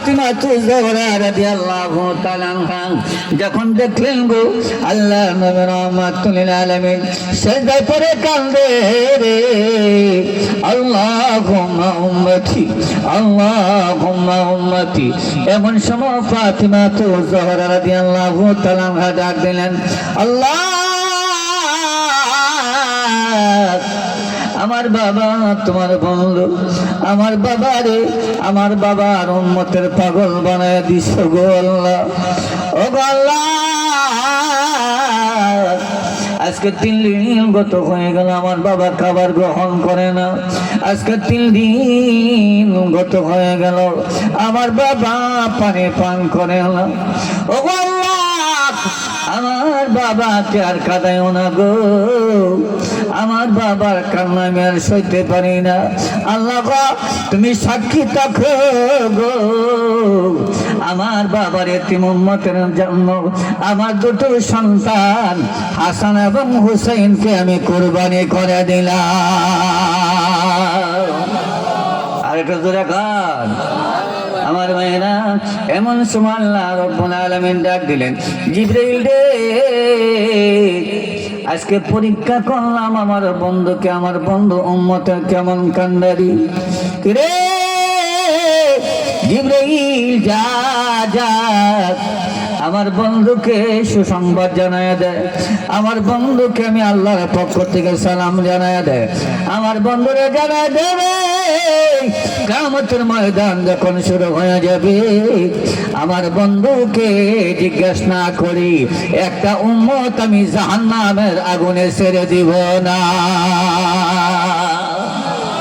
ফাতিমা তুজহরা রাদিয়াল্লাহু তাআলা আনহা যখন দেখলেন গো আল্লাহ নবী রাহমাতুল লিল আলামিন সেজদায় পড়ে কান্দে রে, আল্লাহুম্মা উম্মতি আল্লাহুম্মা উম্মতি। এমন সময় ফাতিমা তুজহরা রাদিয়াল্লাহু তাআলা আনহা ডাক দিলেন, আল্লাহ আমার বাবা তোমার বন্ধু, আমার বাবা রে, আমার বাবার উম্মতের পাগল বানায় দিছ গো আল্লাহ। ও গো আল্লাহ, আজকে 3 দিন গত হয়ে গেল আমার বাবা খাবার গ্রহণ করে না। আজকে 3 দিন গত হয়ে গেল আমার বাবা পানি পান করে না। ও গো আল্লাহ, আমার বাবাকে আর কাঁদাইও না গো, আমার বাবার কান্না আমি আর সইতে পারি না। আল্লাহ গো তুমি সাক্ষী থাকো গো, আমার বাবার এতিম উম্মতের জন্য আমার 2 সন্তান হাসান এবং হুসাইনকে আমি কুরবানি করে দিলাম। আর একটু জোরে কান আমার মেয়েরা। এমন সময় আল্লাহ রাব্বুল আলামিন ডাক দিলেন, জিবরাইল রে, আজকে পরীক্ষা করলাম আমার বন্ধুকে, আমার বন্ধু উম্মতের কেমন কান্দারি রে। জিবরাইল যা যা আমার বন্ধুকে সুসংবাদ জানায় দেয়, আমার বন্ধুকে আমি আল্লাহর পক্ষ থেকে সালাম জানায় দেয়, আমার বন্ধুরে জানায় দেবে কিয়ামতের ময়দান যখন শুরু হয়ে যাবে আমার বন্ধুকে জিজ্ঞাসা না করি একটা উম্মত আমি জাহান্নামের আগুনে ছেড়ে দিব না।